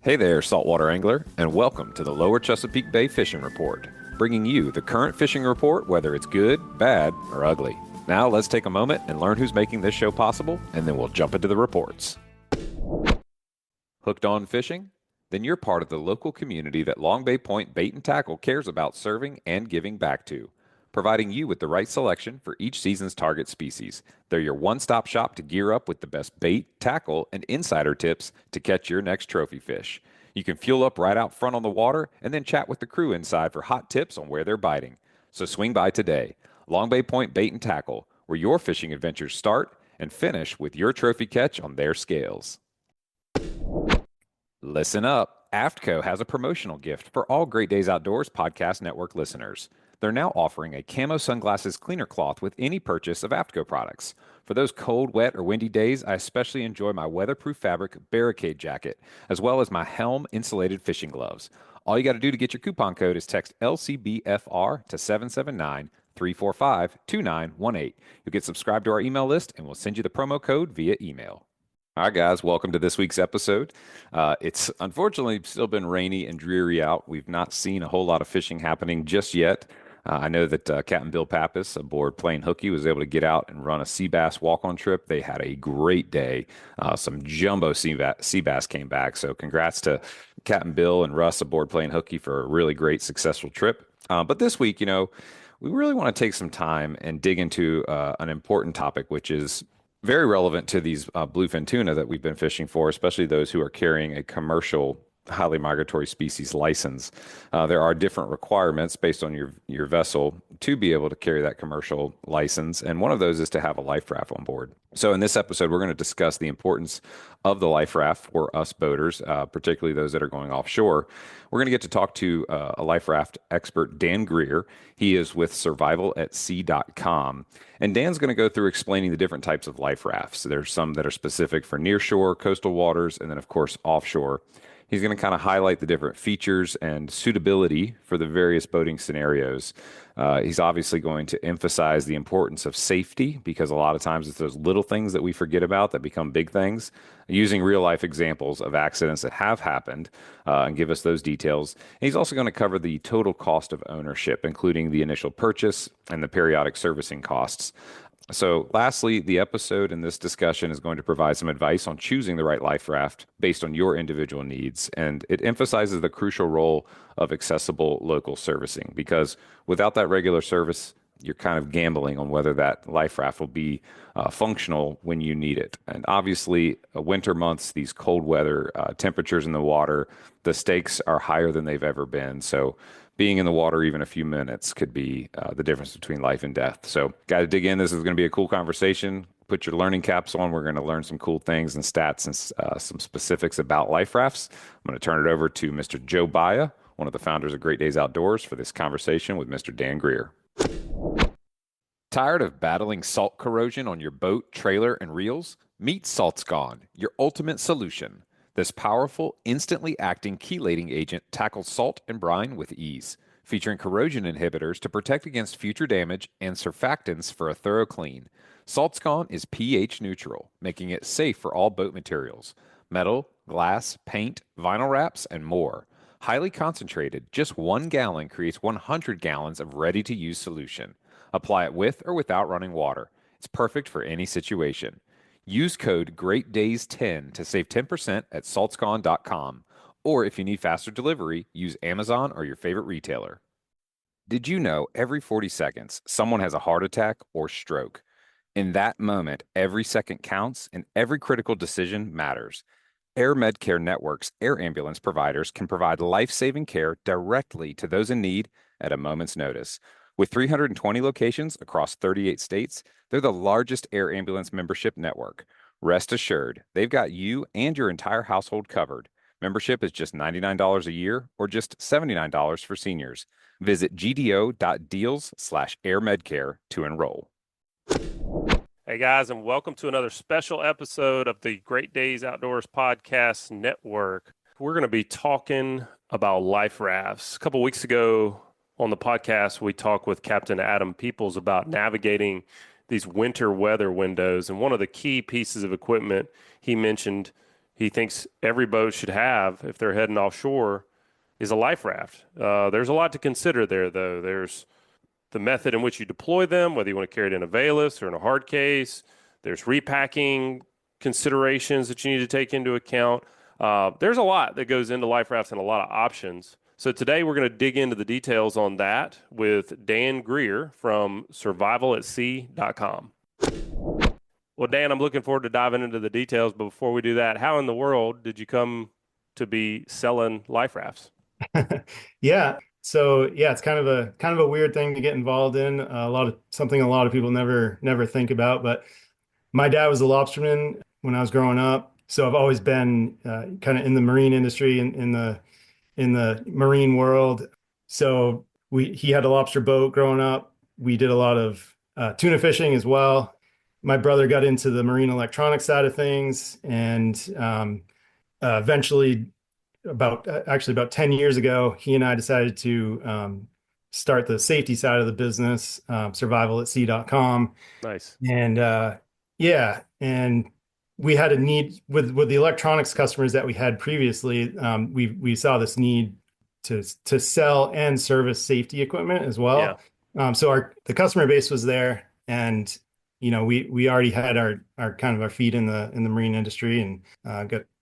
Hey there, saltwater angler, and welcome to the Lower Chesapeake Bay Fishing Report, bringing you the current fishing report, whether it's good, bad, or ugly. Now let's take a moment and learn who's making this show possible, and then we'll jump into the reports. Hooked on fishing? Then you're part of the local community that Long Bay Point Bait and Tackle cares about serving and giving back to, providing you with the right selection for each season's target species. They're your one-stop shop to gear up with the best bait, tackle, and insider tips to catch your next trophy fish. You can fuel up right out front on the water and then chat with the crew inside for hot tips on where they're biting. So swing by today. Long Bay Point Bait and Tackle, where your fishing adventures start and finish with your trophy catch on their scales. Listen up. AFTCO has a promotional gift for all Great Days Outdoors Podcast Network listeners. They're now offering a camo sunglasses cleaner cloth with any purchase of AFTCO products. For those cold, wet, or windy days, I especially enjoy my weatherproof fabric barricade jacket, as well as my Helm insulated fishing gloves. All you got to do to get your coupon code is text LCBFR to 779-345-2918. You'll get subscribed to our email list, and we'll send you the promo code via email. All right, guys, welcome to this week's episode. It's unfortunately still been rainy and dreary out. We've not seen a whole lot of fishing happening just yet. I know that Captain Bill Pappas aboard Plain Hooky was able to get out and run a sea bass walk-on trip. They had a great day. Some jumbo sea bass came back. So congrats to Captain Bill and Russ aboard Plain Hooky for a really great, successful trip. But this week, we really want to take some time and dig into an important topic, which is very relevant to these bluefin tuna that we've been fishing for, especially those who are carrying a commercial highly migratory species license. There are different requirements based on your vessel to be able to carry that commercial license, and one of those is to have a life raft on board. So in this episode, we're going to discuss the importance of the life raft for us boaters, particularly those that are going offshore. We're going to get to talk to a life raft expert, Dan Greer. He is with survivalatsea.com. And Dan's going to go through explaining the different types of life rafts. There's some that are specific for nearshore, coastal waters, and then, of course, offshore. He's going to kind of highlight the different features and suitability for the various boating scenarios. He's obviously going to emphasize the importance of safety, because a lot of times it's those little things that we forget about that become big things, using real life examples of accidents that have happened and give us those details. And he's also going to cover the total cost of ownership, including the initial purchase and the periodic servicing costs. So lastly, the episode in this discussion is going to provide some advice on choosing the right life raft based on your individual needs. And it emphasizes the crucial role of accessible local servicing, because without that regular service, you're kind of gambling on whether that life raft will be functional when you need it. And obviously, winter months, these cold weather temperatures in the water, the stakes are higher than they've ever been. So being in the water even a few minutes could be the difference between life and death. So got to dig in. This is going to be a cool conversation. Put your learning caps on. We're going to learn some cool things and stats and some specifics about life rafts. I'm going to turn it over to Mr. Joe Baia, one of the founders of Great Days Outdoors, for this conversation with Mr. Dan Greer. Tired of battling salt corrosion on your boat, trailer, and reels? Meet Salt's Gone, your ultimate solution. This powerful, instantly acting chelating agent tackles salt and brine with ease, featuring corrosion inhibitors to protect against future damage and surfactants for a thorough clean. Salt's Gone is pH neutral, making it safe for all boat materials: metal, glass, paint, vinyl wraps, and more. Highly concentrated, just 1 gallon creates 100 gallons of ready-to-use solution. Apply it with or without running water. It's perfect for any situation. Use code GreatDays10 to save 10% at saltsgone.com. Or if you need faster delivery, use Amazon or your favorite retailer. Did you know every 40 seconds, someone has a heart attack or stroke? In that moment, every second counts and every critical decision matters. Air Medcare Network's air ambulance providers can provide life-saving care directly to those in need at a moment's notice. With 320 locations across 38 states, they're the largest air ambulance membership network. Rest assured, they've got you and your entire household covered. Membership is just $99 a year or just $79 for seniors. Visit gdo.deals/airmedcare to enroll. Hey guys, and welcome to another special episode of the Great Days Outdoors Podcast Network. We're going to be talking about life rafts. A couple weeks ago on the podcast, we talked with Captain Adam Peoples about navigating these winter weather windows. And one of the key pieces of equipment he mentioned he thinks every boat should have if they're heading offshore is a life raft. There's a lot to consider there, though. There's the method in which you deploy them, whether you want to carry it in a valance or in a hard case. There's repacking considerations that you need to take into account. There's a lot that goes into life rafts and a lot of options. So today we're going to dig into the details on that with Dan Greer from survivalatsea.com. Well, Dan, I'm looking forward to diving into the details. But before we do that, how in the world did you come to be selling life rafts? Yeah. So yeah, it's kind of a weird thing to get involved in. A lot of something a lot of people never think about. But my dad was a lobsterman when I was growing up, so I've always been kind of in the marine industry and in the marine world. So he had a lobster boat growing up. We did a lot of tuna fishing as well. My brother got into the marine electronics side of things, and eventually about 10 years ago, he and I decided to start the safety side of the business, survivalatsea.com. Nice. And yeah, and we had a need with the electronics customers that we had previously. We saw this need to sell and service safety equipment as Yeah. well. So the customer base was there, and we already had our kind of our feet in the marine industry, and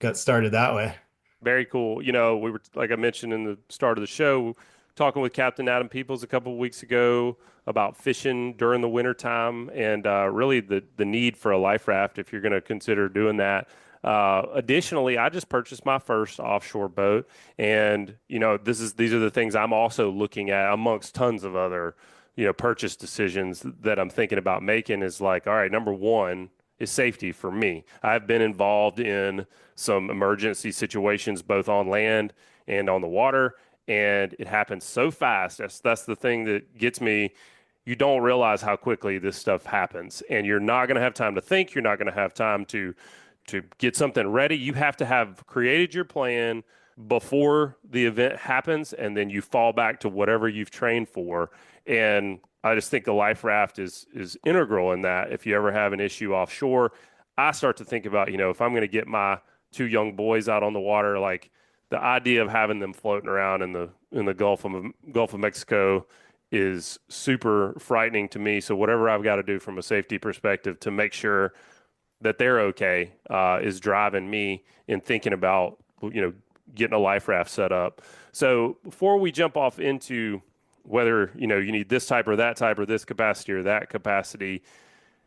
got started that way. Very cool. We were, like I mentioned in the start of the show, talking with Captain Adam Peoples a couple of weeks ago about fishing during the wintertime and really the need for a life raft if you're going to consider doing that. Additionally, I just purchased my first offshore boat, and these are the things I'm also looking at amongst tons of other purchase decisions that I'm thinking about making. Is like, all right, number one is safety for me. I've been involved in some emergency situations both on land and on the water, and it happens so fast. That's the thing that gets me. You don't realize how quickly this stuff happens, and you're not going to have time to think. You're not going to have time to get something ready. You have to have created your plan before the event happens, and then you fall back to whatever you've trained for. And I just think the life raft is integral in that. If you ever have an issue offshore, I start to think about, if I'm going to get my two young boys out on the water, like the idea of having them floating around in the Gulf of Mexico is super frightening to me. So whatever I've got to do from a safety perspective to make sure that they're okay is driving me in thinking about getting a life raft set up. So before we jump off into whether you need this type or that type or this capacity or that capacity,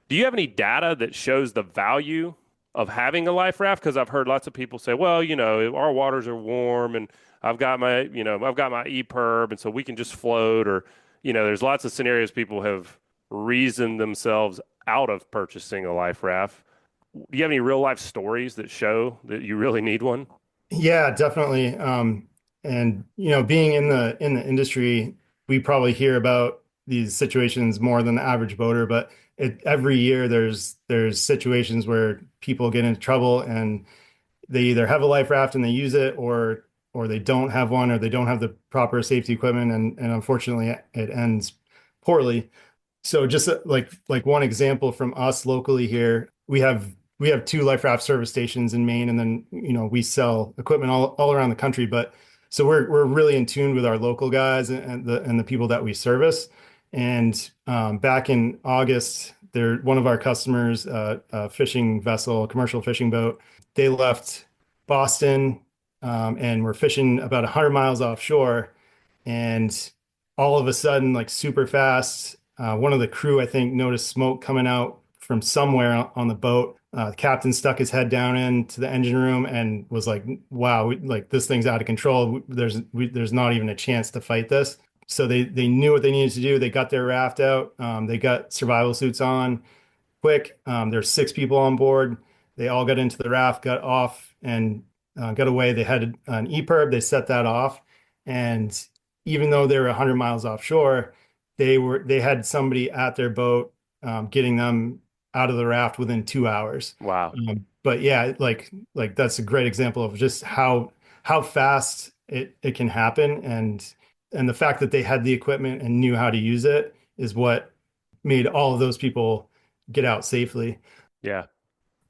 do you have any data that shows the value of having a life raft? Because I've heard lots of people say, well, our waters are warm and I've got my EPIRB, and so we can just float, or there's lots of scenarios people have reasoned themselves out of purchasing a life raft. Do you have any real life stories that show that you really need one? Yeah, definitely. And being in the industry, we probably hear about these situations more than the average boater, but every year there's situations where people get into trouble and they either have a life raft and they use it, or they don't have one, or they don't have the proper safety equipment, and unfortunately it ends poorly. So just like one example from us locally here, we have two life raft service stations in Maine, and then we sell equipment all around the country. But so we're really in tune with our local guys and the people that we service. And back in August, one of our customers, a fishing vessel, a commercial fishing boat, they left Boston and were fishing about 100 miles offshore, and all of a sudden, like super fast, one of the crew, I think, noticed smoke coming out from somewhere on the boat. The captain stuck his head down into the engine room and was like, "Wow, like this thing's out of control. There's not even a chance to fight this." So they knew what they needed to do. They got their raft out. They got survival suits on quick. There's six people on board. They all got into the raft, got off, and got away. They had an EPIRB. They set that off, and even though they were 100 miles offshore, they had somebody at their boat getting them out of the raft within 2 hours. Wow. But yeah, like that's a great example of just how fast it can happen, and the fact that they had the equipment and knew how to use it is what made all of those people get out safely. Yeah.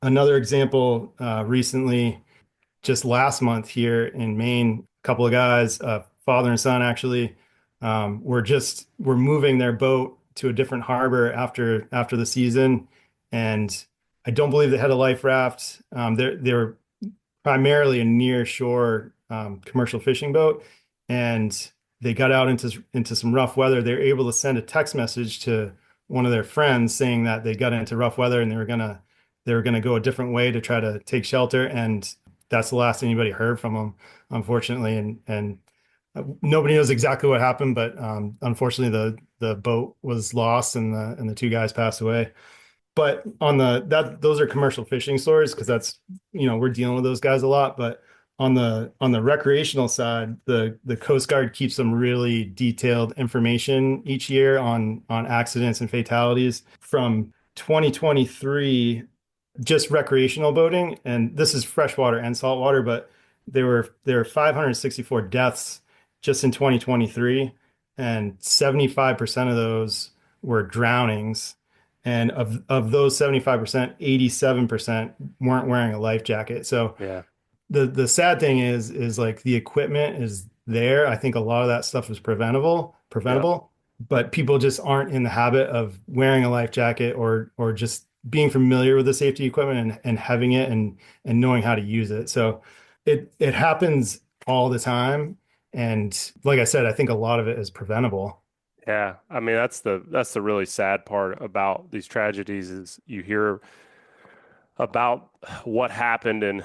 Another example recently, just last month here in Maine, a couple of guys, father and son actually, were moving their boat to a different harbor after the season, and I don't believe they had a life raft. They're primarily a near shore commercial fishing boat, and they got out into some rough weather. They were able to send a text message to one of their friends saying that they got into rough weather and they were gonna go a different way to try to take shelter, and that's the last anybody heard from them, unfortunately. And nobody knows exactly what happened, but unfortunately the boat was lost and the two guys passed away. But on those are commercial fishing stories because that's, we're dealing with those guys a lot. But on the recreational side, the Coast Guard keeps some really detailed information each year on accidents and fatalities from 2023, just recreational boating, and this is freshwater and saltwater, but there were 564 deaths just in 2023, and 75% of those were drownings. And of those 75%, 87% weren't wearing a life jacket. So Yeah. the sad thing is like the equipment is there. I think a lot of that stuff is Yep. preventable, but people just aren't in the habit of wearing a life jacket or just being familiar with the safety equipment and having it and knowing how to use it. So it happens all the time. And like I said, I think a lot of it is preventable. Yeah. I mean, that's the really sad part about these tragedies is you hear about what happened, and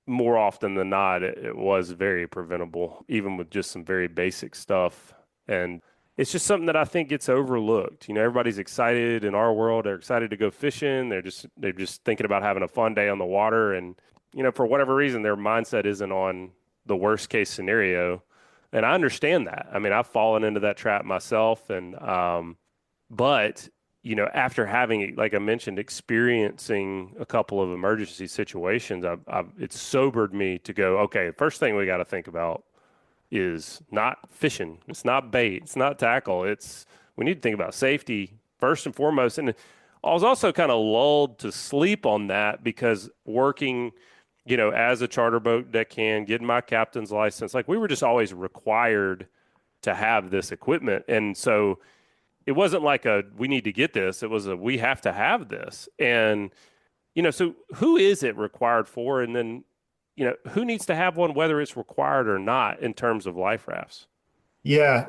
more often than not, it was very preventable, even with just some very basic stuff. And it's just something that I think gets overlooked. Everybody's excited in our world. They're excited to go fishing. They're just thinking about having a fun day on the water. And, for whatever reason, their mindset isn't on the worst case scenario. And I understand that. I mean, I've fallen into that trap myself. But after having, like I mentioned, experiencing a couple of emergency situations, it's sobered me to go, okay, first thing we got to think about is not fishing. It's not bait. It's not tackle. We need to think about safety first and foremost. And I was also kind of lulled to sleep on that because working, as a charter boat deckhand, getting my captain's license, like we were just always required to have this equipment. And so it wasn't like we need to get this. It was we have to have this. And, so who is it required for? And then, who needs to have one, whether it's required or not in terms of life rafts? Yeah.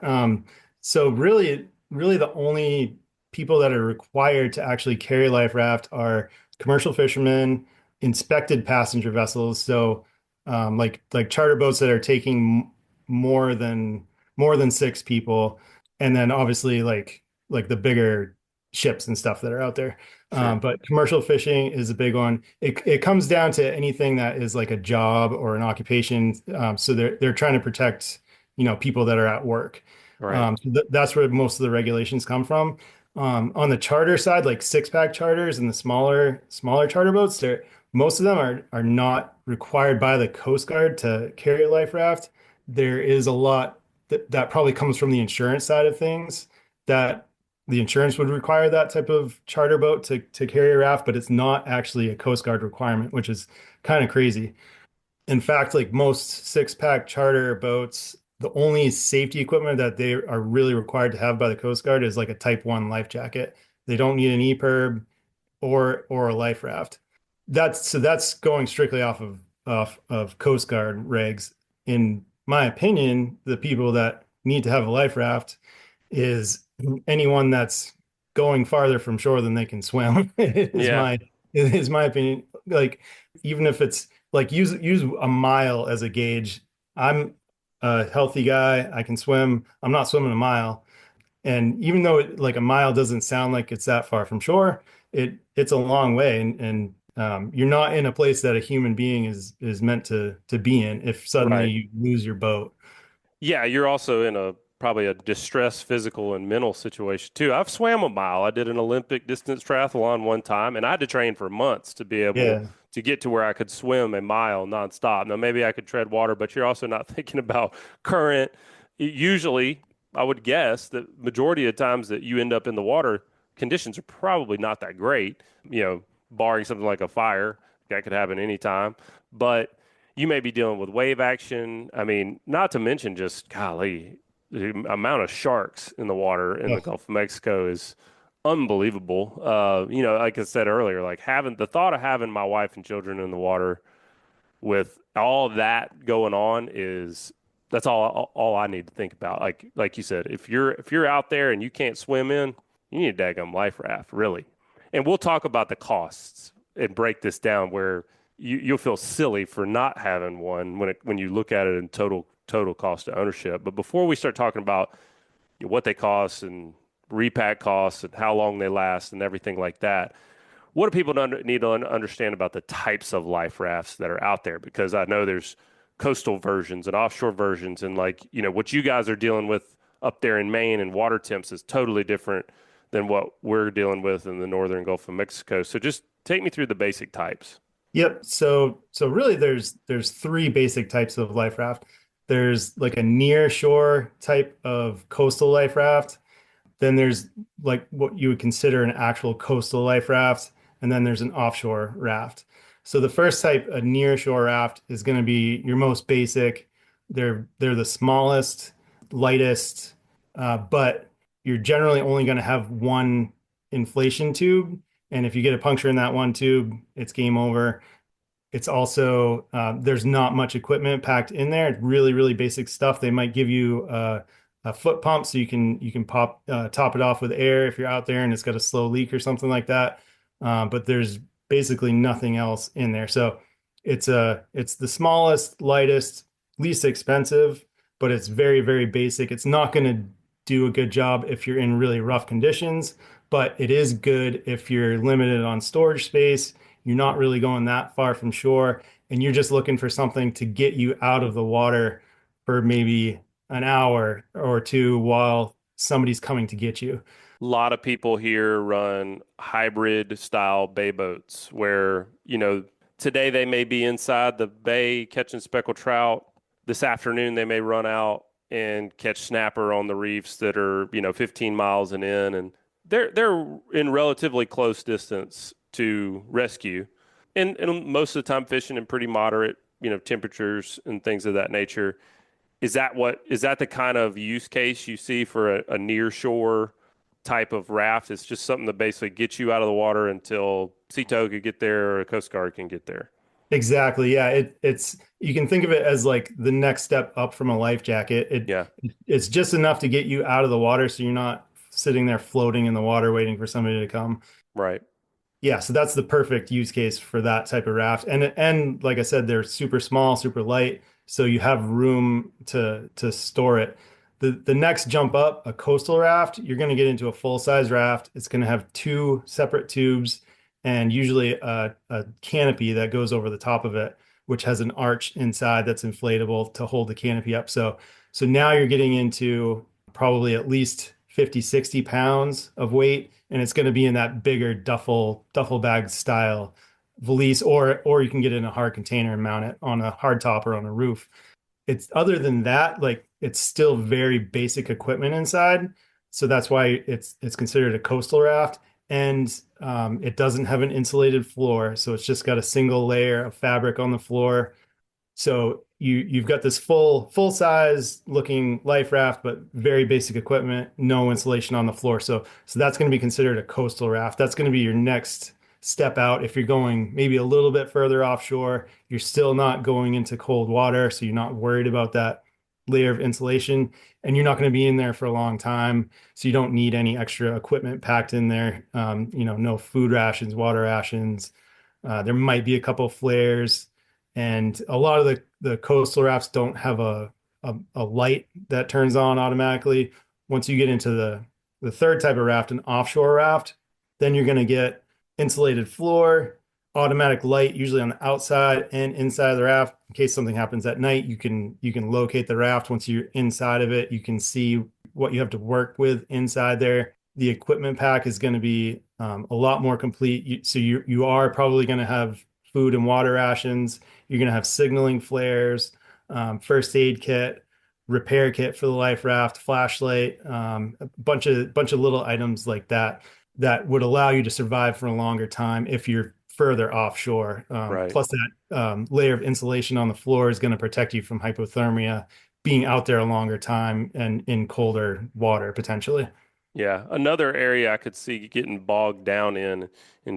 So really the only people that are required to actually carry life raft are commercial fishermen, inspected passenger vessels. So like charter boats that are taking more than six people, and then obviously like the bigger ships and stuff that are out there. Sure. But commercial fishing is a big one. It comes down to anything that is like a job or an occupation. So they're trying to protect, people that are at work. Right. So that's where most of the regulations come from. On the charter side, like six-pack charters and the smaller charter boats, most of them are not required by the Coast Guard to carry a life raft. There is a lot that probably comes from the insurance side of things, that the insurance would require that type of charter boat to carry a raft, but it's not actually a Coast Guard requirement, which is kind of crazy. In fact, like most six-pack charter boats, the only safety equipment that they are really required to have by the Coast Guard is like a Type 1 life jacket. They don't need an EPIRB or a life raft. That's going strictly off of Coast Guard regs. In my opinion, the people that need to have a life raft is anyone that's going farther from shore than they can swim is Yeah. my opinion. Like even if it's like use a mile as a gauge. I'm a healthy guy. I can swim. I'm not swimming a mile. And even though like a mile doesn't sound like it's that far from shore, it's a long way. And you're not in a place that a human being is meant to be in if suddenly Right. you lose your boat. Yeah, you're also in probably a distressed physical and mental situation too. I've swam a mile. I did an Olympic distance triathlon one time, and I had to train for months to be able Yeah. to get to where I could swim a mile nonstop. Now, maybe I could tread water, but you're also not thinking about current. Usually, I would guess that majority of the times that you end up in the water, conditions are probably not that great, barring something like a fire that could happen anytime. But you may be dealing with wave action. I mean, not to mention just golly, the amount of sharks in the water in the Ugh. Gulf of Mexico is unbelievable. Like I said earlier, like having the thought of having my wife and children in the water with all that going on is that's all I need to think about. Like you said, if you're out there and you can't swim in, you need a daggum life raft, really. And we'll talk about the costs and break this down where you'll feel silly for not having one when you look at it in total cost of ownership. But before we start talking about what they cost and repack costs and how long they last and everything like that, what do people need to understand about the types of life rafts that are out there? Because I know there's coastal versions and offshore versions, and what you guys are dealing with up there in Maine and water temps is totally different than what we're dealing with in the northern Gulf of Mexico. So just take me through the basic types. Yep. So really there's three basic types of life raft. There's like a near shore type of coastal life raft. Then there's like what you would consider an actual coastal life raft, and then there's an offshore raft. So the first type, a near shore raft, is going to be your most basic. They're the smallest, lightest, but you're generally only going to have one inflation tube. And if you get a puncture in that one tube, it's game over. It's also there's not much equipment packed in there. It's really, really basic stuff. They might give you a foot pump so you can top it off with air if you're out there and it's got a slow leak or something like that. But there's basically nothing else in there. So it's the smallest, lightest, least expensive, but it's very, very basic. It's not going to do a good job if you're in really rough conditions, but it is good if you're limited on storage space. You're not really going that far from shore, and you're just looking for something to get you out of the water for maybe an hour or two while somebody's coming to get you. A lot of people here run hybrid style bay boats where, today they may be inside the bay catching speckled trout. This afternoon they may run out and catch snapper on the reefs that are, 15 miles and in, and they're in relatively close distance to rescue. And most of the time fishing in pretty moderate, temperatures and things of that nature. Is that the kind of use case you see for a near shore type of raft? It's just something to basically get you out of the water until Sea Tow could get there or a Coast Guard can get there. Exactly. Yeah. It's you can think of it as like the next step up from a life jacket. Yeah, It's just enough to get you out of the water so you're not sitting there floating in the water waiting for somebody to come. right. Yeah, so that's the perfect use case for that type of raft. And like I said, they're super small, super light, so you have room to store it. The next jump up, a coastal raft, you're going to get into a full-size raft. It's going to have two separate tubes and usually a canopy that goes over the top of it, which has an arch inside that's inflatable to hold the canopy up. So now you're getting into probably at least 50, 60 pounds of weight, and it's going to be in that bigger duffel bag style valise, or you can get it in a hard container and mount it on a hard top or on a roof. It's other than that, like it's still very basic equipment inside. So that's why it's considered a coastal raft. And it doesn't have an insulated floor. So it's just got a single layer of fabric on the floor. So you've got this full size looking life raft, but very basic equipment, no insulation on the floor. So that's going to be considered a coastal raft. That's going to be your next step out. If you're going maybe a little bit further offshore, you're still not going into cold water, so you're not worried about that layer of insulation, and you're not going to be in there for a long time, so you don't need any extra equipment packed in there. No food rations, water rations. There might be a couple of flares, and a lot of the coastal rafts don't have a light that turns on automatically. Once you get into the third type of raft, an offshore raft, then you're going to get insulated floor, automatic light, usually on the outside and inside of the raft. In case something happens at night, you can locate the raft. Once you're inside of it, you can see what you have to work with inside there. The equipment pack is going to be a lot more complete. So you are probably going to have food and water rations. You're going to have signaling flares, first aid kit, repair kit for the life raft, flashlight, a bunch of little items like that would allow you to survive for a longer time if you're further offshore. Right. Plus that layer of insulation on the floor is going to protect you from hypothermia, being out there a longer time and in colder water potentially. Yeah, another area I could see getting bogged down in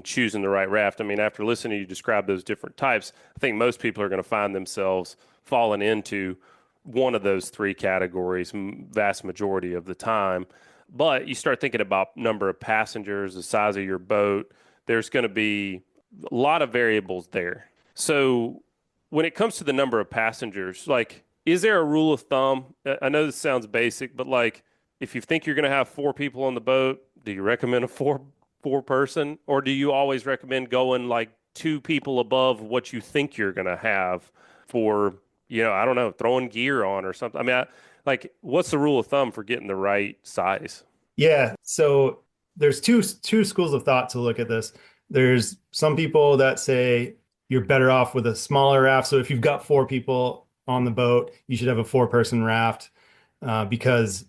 choosing the right raft. I mean, after listening to you describe those different types, I think most people are going to find themselves falling into one of those three categories, vast majority of the time. But you start thinking about number of passengers, the size of your boat. There's going to be a lot of variables there. So when it comes to the number of passengers, like, is there a rule of thumb? I know this sounds basic, but like, if you think you're going to have four people on the boat, do you recommend a four person, or do you always recommend going like two people above what you think you're going to have for, I don't know, throwing gear on or something? I mean, like, what's the rule of thumb for getting the right size? Yeah, so there's two schools of thought to look at this. There's some people that say you're better off with a smaller raft. So if you've got four people on the boat, you should have a four-person raft because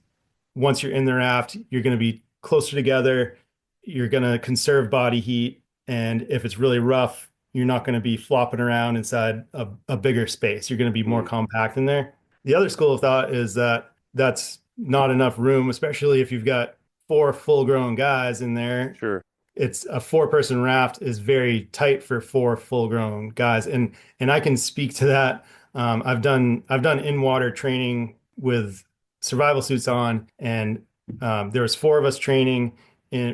once you're in the raft, you're going to be closer together. You're going to conserve body heat. And if it's really rough, you're not going to be flopping around inside a bigger space. You're going to be more Mm, compact in there. The other school of thought is that that's not enough room, especially if you've got four full-grown guys in there. sure. It's a four-person raft is very tight for four full-grown guys, and I can speak to that. I've done in-water training with survival suits on, and there was four of us training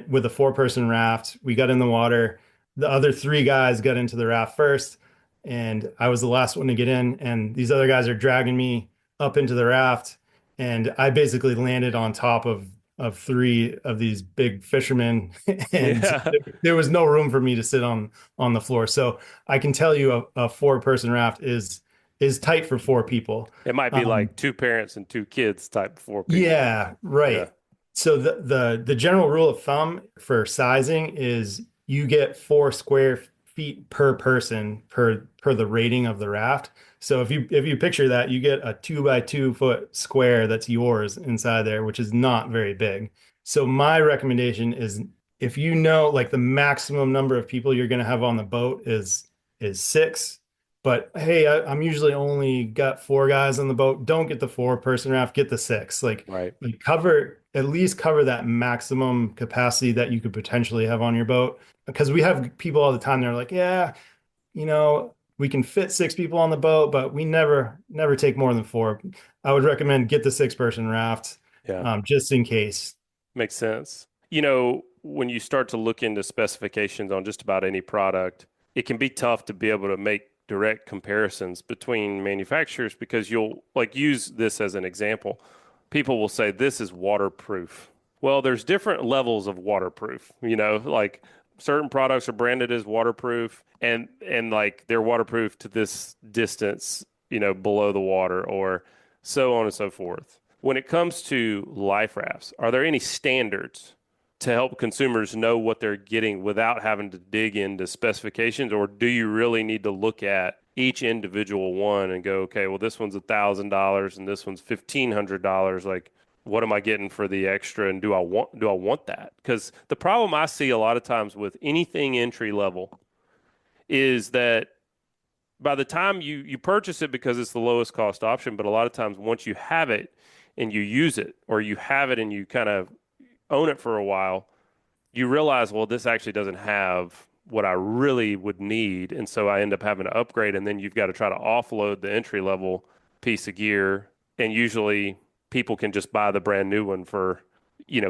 with a four-person raft. We got in the water. The other three guys got into the raft first, and I was the last one to get in. And these other guys are dragging me up into the raft, and I basically landed on top of three of these big fishermen, and Yeah. there was no room for me to sit on the floor. So I can tell you a four-person raft is tight for four people. It might be Um, like two parents and two kids type four people. yeah, Yeah. right. So the general rule of thumb for sizing is you get 4 square feet per person per the rating of the raft. So if you picture that, you get a 2 by 2 foot square that's yours inside there, which is not very big. So my recommendation is if you know like the maximum number of people you're going to have on the boat is six. But hey, I'm usually only got four guys on the boat. Don't get the four-person raft, get the six. Right. Like at least cover that maximum capacity that you could potentially have on your boat. Because we have people all the time, they're like, yeah, we can fit six people on the boat, but we never take more than four. I would recommend get the six-person raft, Yeah. just in case. Makes sense. When you start to look into specifications on just about any product, it can be tough to be able to make direct comparisons between manufacturers because you'll like use this as an example. People will say this is waterproof. Well, there's different levels of waterproof, like certain products are branded as waterproof and like they're waterproof to this distance, below the water or so on and so forth. When it comes to life rafts, are there any standards to help consumers know what they're getting without having to dig into specifications? Or do you really need to look at each individual one and go, okay, well, this one's $1,000 and this one's $1,500. Like, what am I getting for the extra? And do I want that? Because the problem I see a lot of times with anything entry level is that by the time you purchase it because it's the lowest cost option, but a lot of times once you have it and you use it, or you have it and you kind of own it for a while, you realize, well, this actually doesn't have what I really would need. And so I end up having to upgrade. And then you've got to try to offload the entry level piece of gear. And usually people can just buy the brand new one for,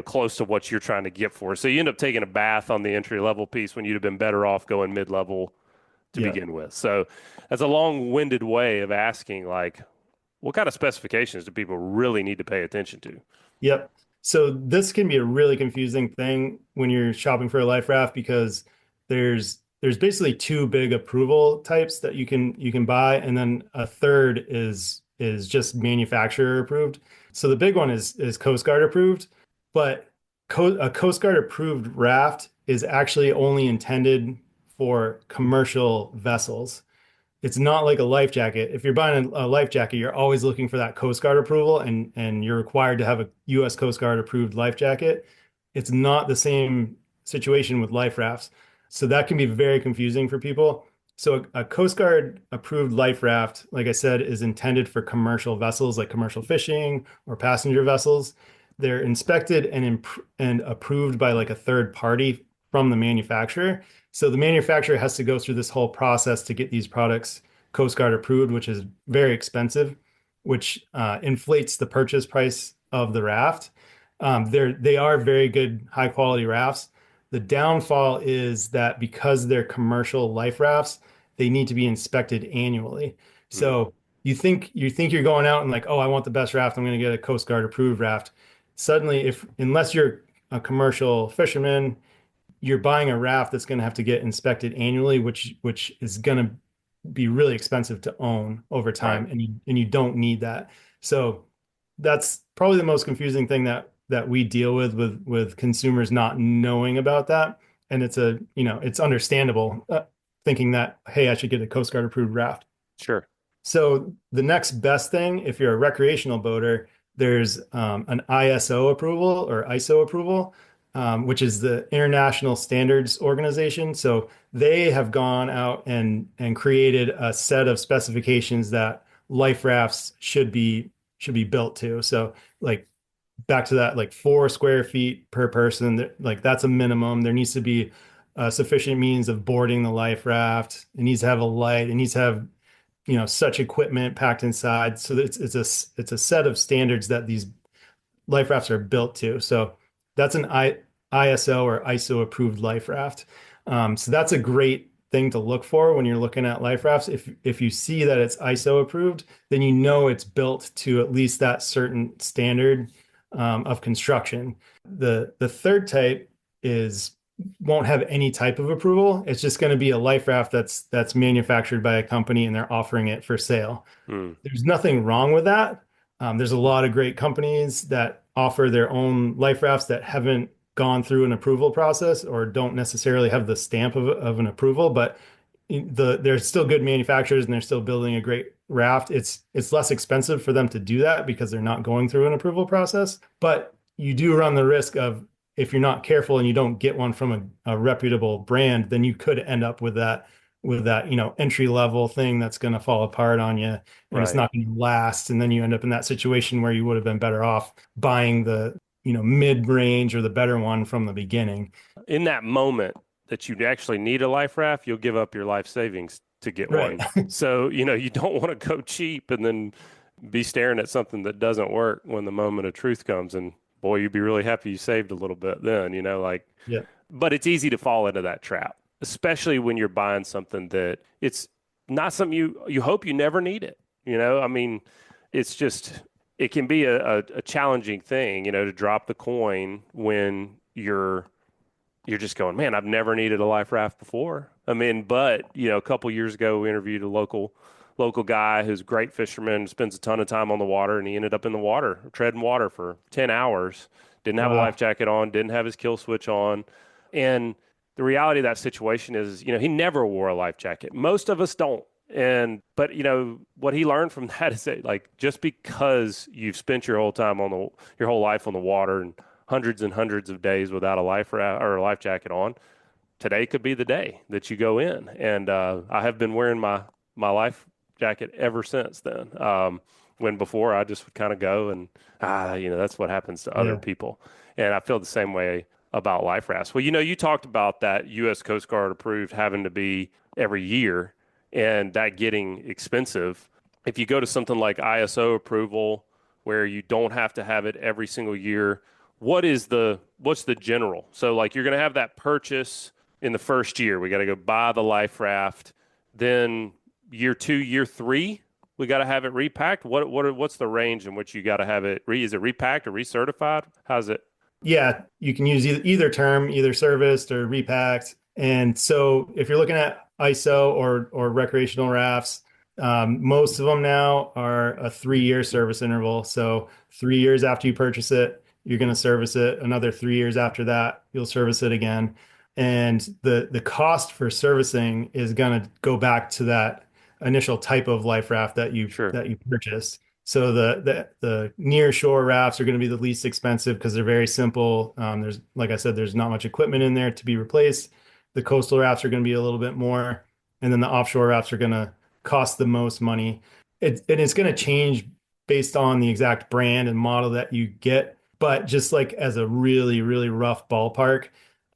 close to what you're trying to get for. So you end up taking a bath on the entry level piece when you'd have been better off going mid level to Yeah. begin with. So that's a long winded way of asking, like, what kind of specifications do people really need to pay attention to? Yep. So this can be a really confusing thing when you're shopping for a life raft because there's basically two big approval types that you can buy, and then a third is just manufacturer approved. So the big one is Coast Guard approved, but a Coast Guard approved raft is actually only intended for commercial vessels. It's not like a life jacket. If you're buying a life jacket, you're always looking for that Coast Guard approval, and you're required to have a U.S. Coast Guard approved life jacket. It's not the same situation with life rafts. So that can be very confusing for people. So a Coast Guard approved life raft, like I said, is intended for commercial vessels like commercial fishing or passenger vessels. They're inspected and approved by like a third party from the manufacturer. So the manufacturer has to go through this whole process to get these products Coast Guard approved, which is very expensive, which inflates the purchase price of the raft. They are very good, high quality rafts. The downfall is that because they're commercial life rafts, they need to be inspected annually. Mm. So you think you're going out and like, oh, I want the best raft, I'm going to get a Coast Guard approved raft. Suddenly, if unless you're a commercial fisherman, you're buying a raft that's going to have to get inspected annually, which is going to be really expensive to own over Right. time, and you don't need that. So that's probably the most confusing thing that we deal with consumers not knowing about that. And it's understandable thinking that, hey, I should get a Coast Guard approved raft. Sure. So the next best thing, if you're a recreational boater, there's an ISO approval or ISO approval, which is the International Standards Organization. So they have gone out and created a set of specifications that life rafts should be built to. So like back to that, like 4 square feet per person, like that's a minimum. There needs to be sufficient means of boarding the life raft. It needs to have a light. It needs to have such equipment packed inside. So it's a set of standards that these life rafts are built to. So that's an ISO or ISO approved life raft. So that's a great thing to look for when you're looking at life rafts. If you see that it's ISO approved, then you know it's built to at least that certain standard of construction. The third type is won't have any type of approval. It's just going to be a life raft that's manufactured by a company and they're offering it for sale. Mm. There's nothing wrong with that. There's a lot of great companies that offer their own life rafts that haven't gone through an approval process or don't necessarily have the stamp of an approval, but they're still good manufacturers and they're still building a great raft. It's less expensive for them to do that because they're not going through an approval process, but you do run the risk of, if you're not careful and you don't get one from a reputable brand, then you could end up with that entry level thing that's going to fall apart on you, and it's Right. not going to last, and then you end up in that situation where you would have been better off buying the mid range or the better one from the beginning. In that moment that you actually need a life raft, you'll give up your life savings to get Right. one. So, you don't want to go cheap and then be staring at something that doesn't work when the moment of truth comes. And boy, you'd be really happy you saved a little bit then, like, Yeah. but it's easy to fall into that trap, especially when you're buying something that it's not something you hope you never need it. I mean, it's just, it can be a challenging thing, to drop the coin when you're just going, man, I've never needed a life raft before. I mean, but a couple years ago, we interviewed a local guy who's a great fisherman, spends a ton of time on the water, and he ended up in the water, treading water for 10 hours, didn't have a life Wow. jacket on, didn't have his kill switch on. And the reality of that situation is, he never wore a life jacket. Most of us don't. But what he learned from that is that, like, just because you've spent your whole life on the water and hundreds of days without a life raft or a life jacket on, today could be the day that you go in. And I have been wearing my life jacket ever since then. When before I just would kind of go and that's what happens to other Yeah. people. And I feel the same way about life rafts. Well, you talked about that U.S. Coast Guard approved having to be every year and that getting expensive. If you go to something like ISO approval, where you don't have to have it every single year, what's the general? So, like, you're going to have that purchase in the first year. We got to go buy the life raft. Then year 2, year 3, we got to have it repacked. What's the range in which you got to have it? Is it repacked or recertified? How's it? Yeah, you can use either term, either serviced or repacked. And so if you're looking at ISO or recreational rafts, most of them now are a 3-year service interval. So 3 years after you purchase it, you're going to service it. Another 3 years after that, you'll service it again. And the cost for servicing is going to go back to that initial type of life raft that you Sure. that you purchased. So the near shore rafts are going to be the least expensive because they're very simple. Like I said, there's not much equipment in there to be replaced. The coastal rafts are going to be a little bit more, and then the offshore rafts are going to cost the most money. And it's going to change based on the exact brand and model that you get. But just like as a really, really rough ballpark,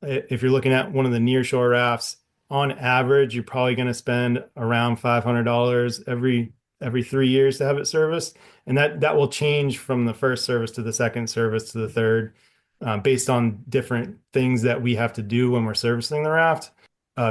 if you're looking at one of the nearshore rafts, on average, you're probably going to spend around $500 every 3 years to have it serviced, and that will change from the first service to the second service to the third, based on different things that we have to do when we're servicing the raft.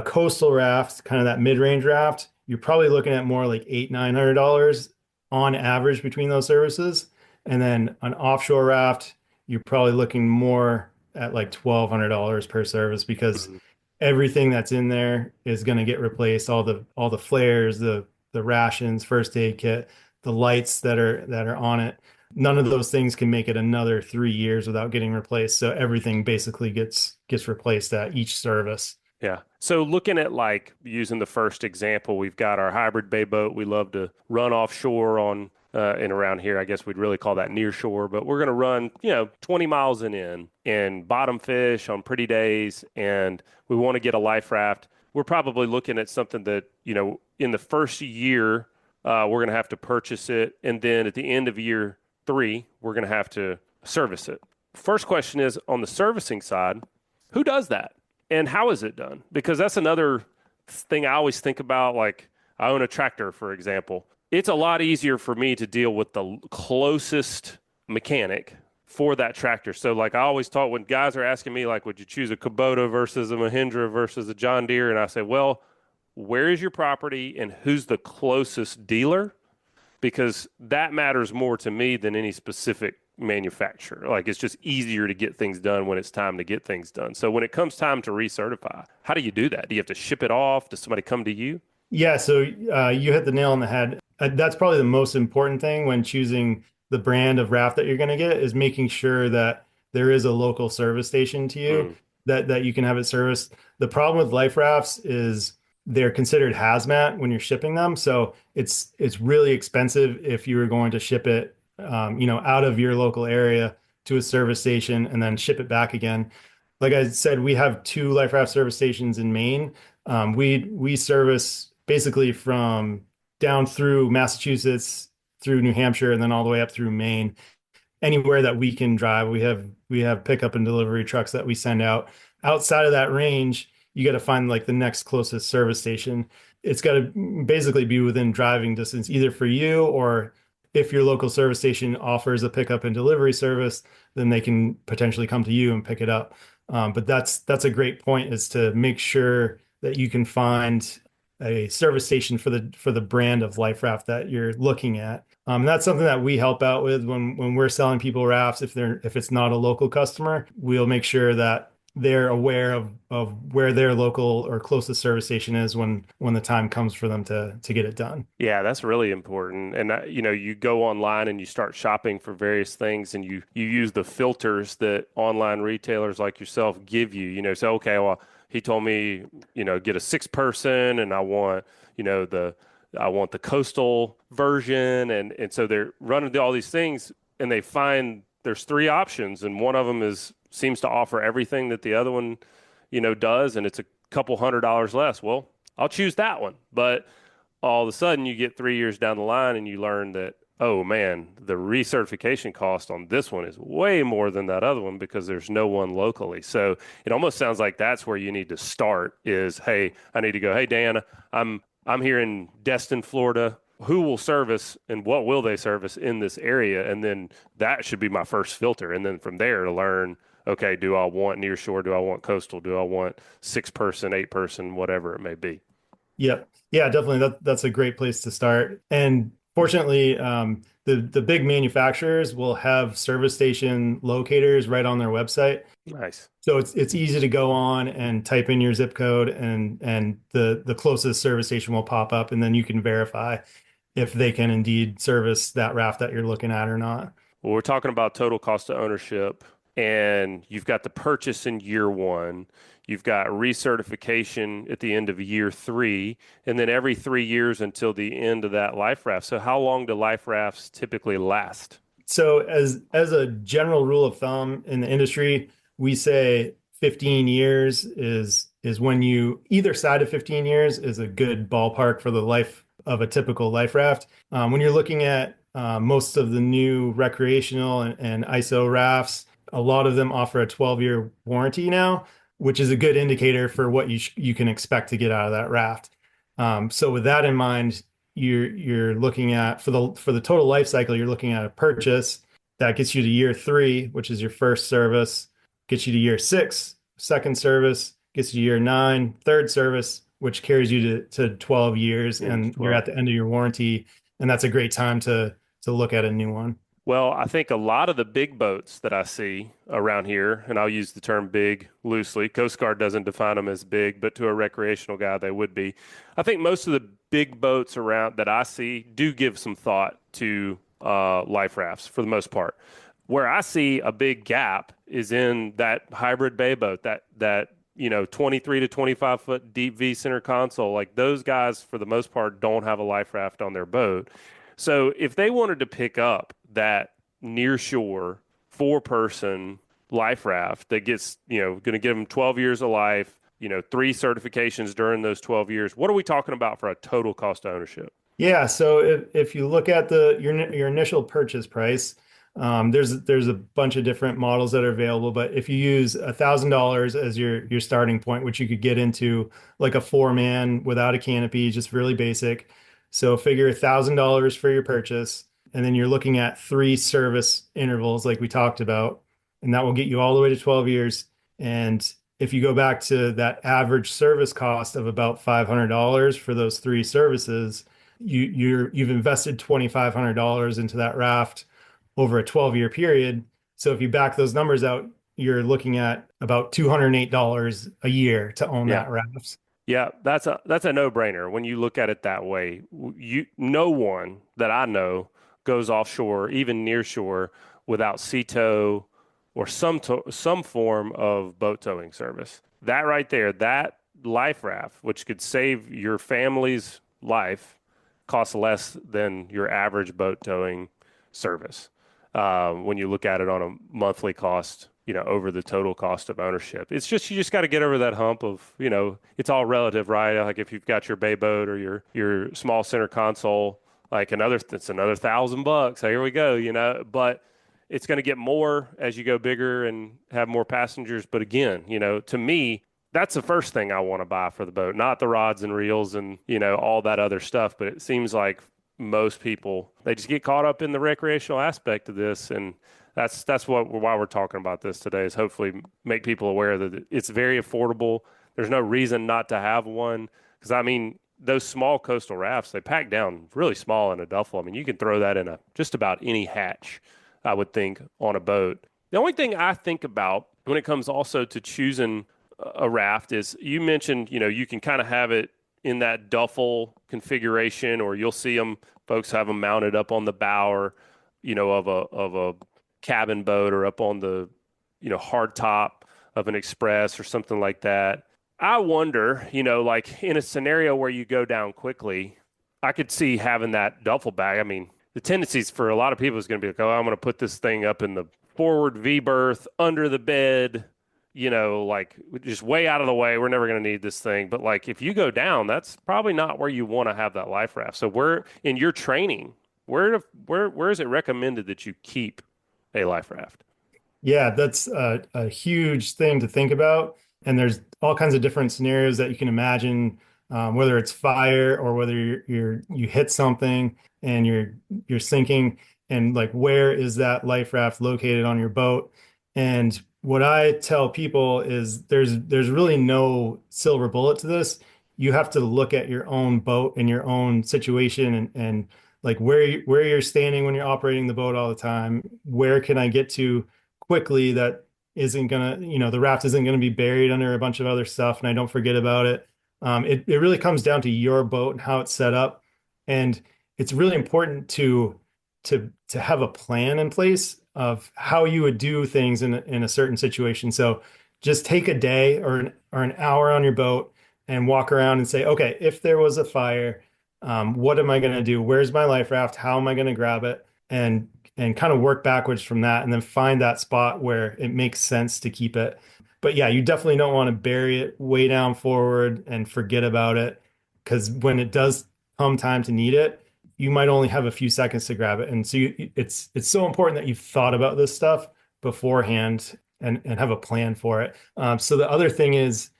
Coastal raft, kind of that mid-range raft, you're probably looking at more like $800-900 on average between those services, and then an offshore raft, you're probably looking more at like $1,200 per service because Mhm. everything that's in there is going to get replaced. All the flares, the rations, first aid kit, the lights that are on it. None of those things can make it another 3 years without getting replaced. So everything basically gets replaced at each service. Yeah. So looking at like using the first example, we've got our hybrid bay boat. We love to run offshore on and around here. I guess we'd really call that near shore, but we're going to run, 20 miles and bottom fish on pretty days. And we want to get a life raft. We're probably looking at something that, in the first year, we're going to have to purchase it. And then at the end of year 3, we're going to have to service it. First question is on the servicing side, who does that? And how is it done? Because that's another thing I always think about. Like, I own a tractor, for example. It's a lot easier for me to deal with the closest mechanic for that tractor. So, like, I always thought when guys are asking me, like, would you choose a Kubota versus a Mahindra versus a John Deere? And I say, well, where is your property and who's the closest dealer? Because that matters more to me than any specific manufacturer. Like, it's just easier to get things done when it's time to get things done. So when it comes time to recertify, how do you do that? Do you have to ship it off? Does somebody come to you? Yeah, so you hit the nail on the head. That's probably the most important thing when choosing the brand of raft that you're going to get is making sure that there is a local service station to you Mm, that you can have it serviced. The problem with life rafts is they're considered hazmat when you're shipping them, so it's really expensive if you were going to ship it, out of your local area to a service station and then ship it back again. Like I said, we have two life raft service stations in Maine. We service basically from down through Massachusetts, through New Hampshire, and then all the way up through Maine. Anywhere that we can drive, we have pickup and delivery trucks that we send out. Outside of that range, you got to find like the next closest service station. It's got to basically be within driving distance, either for you or if your local service station offers a pickup and delivery service, then they can potentially come to you and pick it up. But that's a great point, is to make sure that you can find a service station for the brand of life raft that you're looking at. That's something that we help out with when we're selling people rafts. If it's not a local customer, we'll make sure that they're aware of where their local or closest service station is when the time comes for them to get it done. yeah, that's really important. And you go online and you start shopping for various things, and you use the filters that online retailers like yourself give you. Say, okay, well, he told me, get a 6 person, and I want the coastal version, and so they're running all these things, and they find there's 3 options, and one of them seems to offer everything that the other one, does, and it's a couple $100 less. Well, I'll choose that one. But all of a sudden, you get 3 years down the line, and you learn that, oh man, the recertification cost on this one is way more than that other one because there's no one locally. So it almost sounds like that's where you need to start is, hey, I need to go, hey, Dan, I'm here in Destin, Florida. Who will service and what will they service in this area? And then that should be my first filter. And then from there to learn, okay, do I want near shore? Do I want coastal? Do I want 6 person, 8 person, whatever it may be? Yeah, yeah, definitely. That's a great place to start. And fortunately, the big manufacturers will have service station locators right on their website. Nice. So it's easy to go on and type in your zip code, and the closest service station will pop up, and then you can verify if they can indeed service that raft that you're looking at or not. Well, we're talking about total cost of ownership, and you've got the purchase in year 1. You've got recertification at the end of year 3, and then every 3 years until the end of that life raft. So how long do life rafts typically last? So as a general rule of thumb in the industry, we say 15 years is is when you either side of 15 years is a good ballpark for the life of a typical life raft. When you're looking at most of the new recreational and ISO rafts, a lot of them offer a 12-year warranty now, which is a good indicator for what you can expect to get out of that raft. So with that in mind, you're looking at for the total life cycle, you're looking at a purchase that gets you to year 3, which is your first service, gets you to year 6, second service, gets you to year 9, third service, which carries you to 12 years, and you're at the end of your warranty, and that's a great time to look at a new one. Well, I think a lot of the big boats that I see around here, and I'll use the term big loosely, Coast Guard doesn't define them as big, but to a recreational guy, they would be. I think most of the big boats around that I see do give some thought to life rafts for the most part. Where I see a big gap is in that hybrid bay boat, that 23 to 25 foot deep V center console. Like those guys, for the most part, don't have a life raft on their boat. So if they wanted to pick up that near shore 4-person life raft that gets, going to give them 12 years of life, 3 certifications during those 12 years, what are we talking about for a total cost of ownership? Yeah, so if you look at your initial purchase price, there's a bunch of different models that are available, but if you use $1,000 as your starting point, which you could get into like a 4-man without a canopy, just really basic. So figure $1,000 for your purchase, and then you're looking at 3 service intervals like we talked about, and that will get you all the way to 12 years. And if you go back to that average service cost of about $500 for those 3 services, you've invested $2,500 into that raft over a 12-year period. So if you back those numbers out, you're looking at about $208 a year to own that raft. Yeah, that's a no-brainer when you look at it that way. No one that I know goes offshore, even near shore, without sea tow or some form of boat towing service. That right there, that life raft, which could save your family's life, costs less than your average boat towing service when you look at it on a monthly cost, over the total cost of ownership. It's just, you just got to get over that hump of, it's all relative, right? Like if you've got your bay boat or your small center console, like it's another $1,000. Here we go, but it's going to get more as you go bigger and have more passengers. But again, to me, that's the first thing I want to buy for the boat, not the rods and reels and, all that other stuff. But it seems like most people, they just get caught up in the recreational aspect of this. And that's why we're talking about this today, is hopefully make people aware that it's very affordable. There's no reason not to have one. Because, I mean, those small coastal rafts, they pack down really small in a duffel. I mean, you can throw that in just about any hatch, I would think, on a boat. The only thing I think about when it comes also to choosing a raft is, you mentioned, you can kind of have it in that duffel configuration, or you'll see folks have them mounted up on the bow, or, of a cabin boat, or up on the, hard top of an express or something like that. I wonder, like in a scenario where you go down quickly, I could see having that duffel bag. I mean, the tendencies for a lot of people is going to be like, oh, I'm going to put this thing up in the forward V berth under the bed, like just way out of the way. We're never going to need this thing. But like, if you go down, that's probably not where you want to have that life raft. So in your training, where is it recommended that you keep a life raft? Yeah, that's a huge thing to think about. And there's all kinds of different scenarios that you can imagine, whether it's fire or whether you hit something and you're sinking, and like, where is that life raft located on your boat? And what I tell people is there's really no silver bullet to this. You have to look at your own boat and your own situation, and like where you're standing when you're operating the boat all the time. Where can I get to quickly that isn't gonna, the raft isn't gonna be buried under a bunch of other stuff, and I don't forget about it. It really comes down to your boat and how it's set up, and it's really important to have a plan in place of how you would do things in a certain situation. So just take a day or an hour on your boat and walk around and say, okay, if there was a fire, what am I going to do? Where's my life raft? How am I going to grab it? And kind of work backwards from that, and then find that spot where it makes sense to keep it. But yeah, you definitely don't want to bury it way down forward and forget about it, because when it does come time to need it, you might only have a few seconds to grab it. And so it's so important that you've thought about this stuff beforehand and have a plan for it. So the other thing is,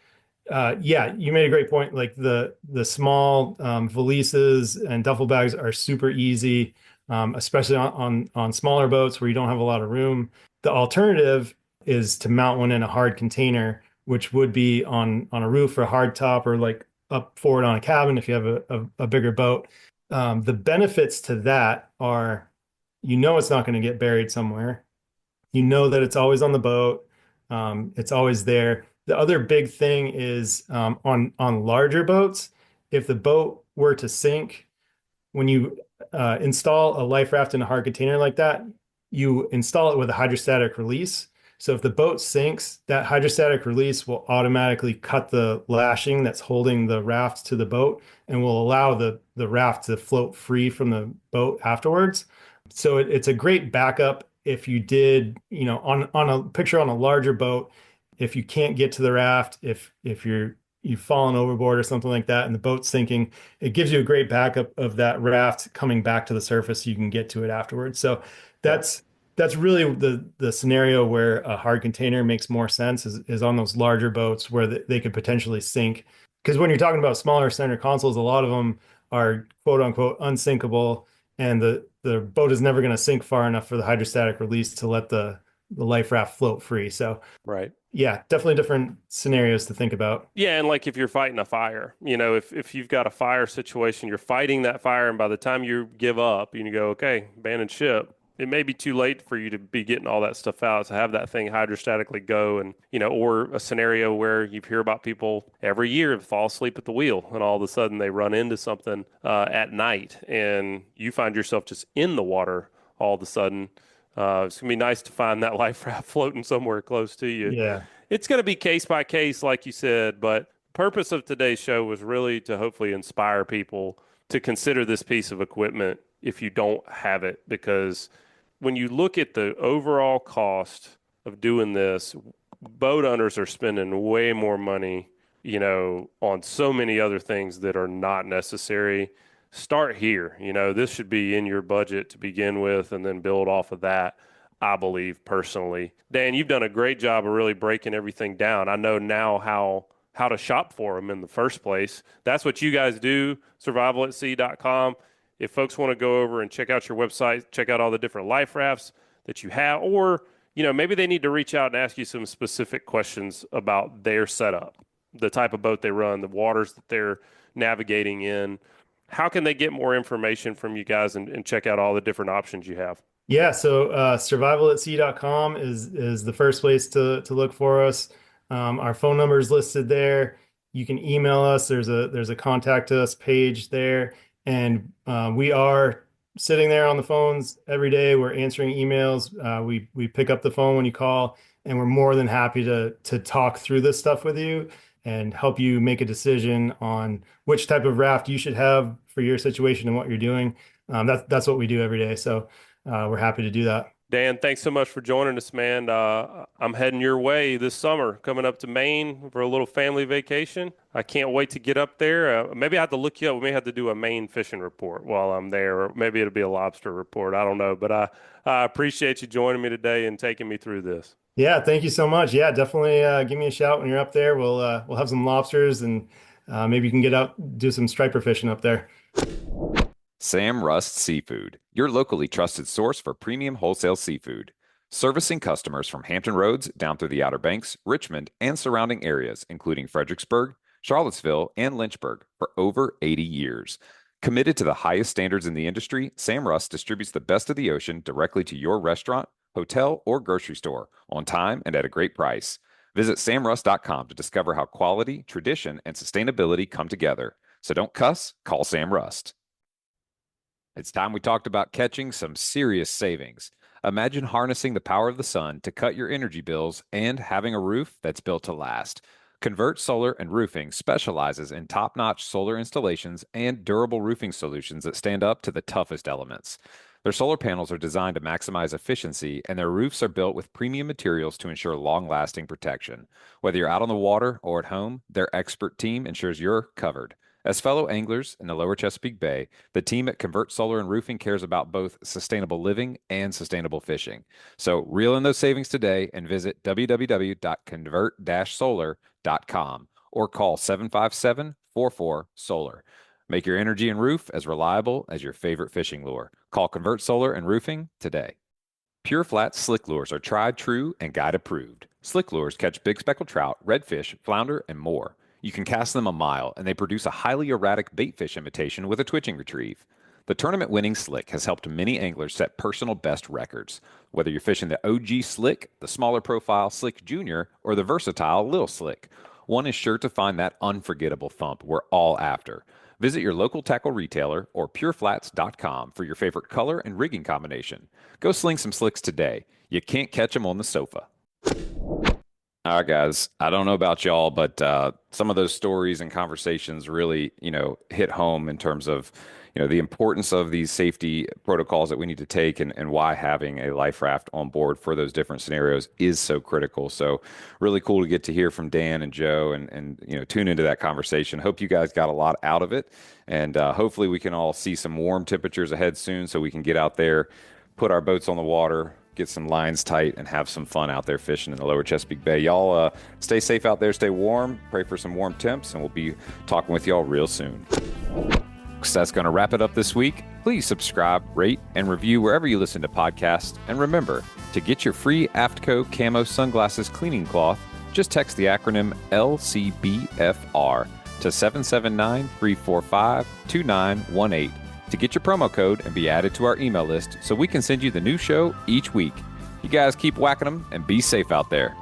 yeah, you made a great point. Like the small valises and duffel bags are super easy, especially on smaller boats where you don't have a lot of room. The alternative is to mount one in a hard container, which would be on a roof or a hard top, or like up forward on a cabin if you have a bigger boat. The benefits to that are, it's not going to get buried somewhere. You know that it's always on the boat. It's always there. The other big thing is, on larger boats, if the boat were to sink, when you install a life raft in a hard container like that, you install it with a hydrostatic release. So if the boat sinks, that hydrostatic release will automatically cut the lashing that's holding the raft to the boat and will allow the raft to float free from the boat afterwards. So it's a great backup if you did, on a picture on a larger boat, if you can't get to the raft, if you've fallen overboard or something like that and the boat's sinking, it gives you a great backup of that raft coming back to the surface so you can get to it afterwards. So Yeah. that's really the scenario where a hard container makes more sense, is on those larger boats where they could potentially sink. Because when you're talking about smaller center consoles, a lot of them are quote unquote unsinkable, and the boat is never going to sink far enough for the hydrostatic release to let the life raft float free. So Right. yeah, definitely different scenarios to think about. Yeah, and like if you're fighting a fire, if you've got a fire situation, you're fighting that fire, and by the time you give up and you go, okay, abandon ship, it may be too late for you to be getting all that stuff out. So have that thing hydrostatically go, and or a scenario where you hear about people every year fall asleep at the wheel, and all of a sudden they run into something at night, and you find yourself just in the water all of a sudden. It's gonna be nice to find that life raft floating somewhere close to you. Yeah. It's going to be case by case, like you said, but the purpose of today's show was really to hopefully inspire people to consider this piece of equipment if you don't have it, because when you look at the overall cost of doing this, boat owners are spending way more money, on so many other things that are not necessary. Start here. This should be in your budget to begin with and then build off of that. I believe personally. Dan, you've done a great job of really breaking everything down. I know now how to shop for them in the first place. That's what you guys do, survivalatsea.com. If folks want to go over and check out your website, check out all the different life rafts that you have, or maybe they need to reach out and ask you some specific questions about their setup, the type of boat they run, the waters that they're navigating in. How can they get more information from you guys and check out all the different options you have? Yeah, so survivalatsea.com is the first place to look for us. Our phone number is listed there. You can email us. There's a contact us page there, and we are sitting there on the phones every day. We're answering emails. We pick up the phone when you call, and we're more than happy to talk through this stuff with you and help you make a decision on which type of raft you should have for your situation and what you're doing. That's what we do every day. So we're happy to do that. Dan, thanks so much for joining us, man. I'm heading your way this summer, coming up to Maine for a little family vacation. I can't wait to get up there. Maybe I have to look you up. We may have to do a Maine fishing report while I'm there, or maybe it'll be a lobster report. I don't know, but I appreciate you joining me today and taking me through this. Yeah, thank you so much. Yeah, definitely give me a shout when you're up there. We'll have some lobsters, and maybe you can get out, do some striper fishing up there. Sam Rust Seafood, your locally trusted source for premium wholesale seafood. Servicing customers from Hampton Roads down through the Outer Banks, Richmond, and surrounding areas, including Fredericksburg, Charlottesville, and Lynchburg, for over 80 years. Committed to the highest standards in the industry, Sam Rust distributes the best of the ocean directly to your restaurant, hotel, or grocery store on time and at a great price. Visit samrust.com to discover how quality, tradition, and sustainability come together. So don't cuss, call Sam Rust. It's time we talked about catching some serious savings. Imagine harnessing the power of the sun to cut your energy bills and having a roof that's built to last. Convert Solar and Roofing specializes in top-notch solar installations and durable roofing solutions that stand up to the toughest elements. Their solar panels are designed to maximize efficiency, and their roofs are built with premium materials to ensure long-lasting protection. Whether you're out on the water or at home, their expert team ensures you're covered. As fellow anglers in the Lower Chesapeake Bay, the team at Convert Solar and Roofing cares about both sustainable living and sustainable fishing. So reel in those savings today and visit www.convert-solar.com or call 757-44-SOLAR. Make your energy and roof as reliable as your favorite fishing lure. Call Convert Solar and Roofing today. Pure Flat slick lures are tried, true, and guide approved. Slick lures catch big speckled trout, redfish, flounder, and more. You can cast them a mile, and they produce a highly erratic bait fish imitation with a twitching retrieve. The tournament-winning slick has helped many anglers set personal best records. Whether you're fishing the OG slick, the smaller profile slick junior, or the versatile little slick, one is sure to find that unforgettable thump we're all after. Visit your local tackle retailer or pureflats.com for your favorite color and rigging combination. Go sling some slicks today. You can't catch them on the sofa. All right, guys. I don't know about y'all, but some of those stories and conversations really, hit home in terms of, the importance of these safety protocols that we need to take and why having a life raft on board for those different scenarios is so critical. So really cool to get to hear from Dan and Joe and tune into that conversation. Hope you guys got a lot out of it. And hopefully we can all see some warm temperatures ahead soon so we can get out there, put our boats on the water, get some lines tight, and have some fun out there fishing in the Lower Chesapeake Bay. Y'all stay safe out there, stay warm, pray for some warm temps, and we'll be talking with y'all real soon. So that's going to wrap it up this week. Please subscribe, rate, and review wherever you listen to podcasts. And remember, to get your free AFTCO Camo Sunglasses Cleaning Cloth, just text the acronym LCBFR to 779-345-2918 to get your promo code and be added to our email list so we can send you the new show each week. You guys keep whacking them and be safe out there.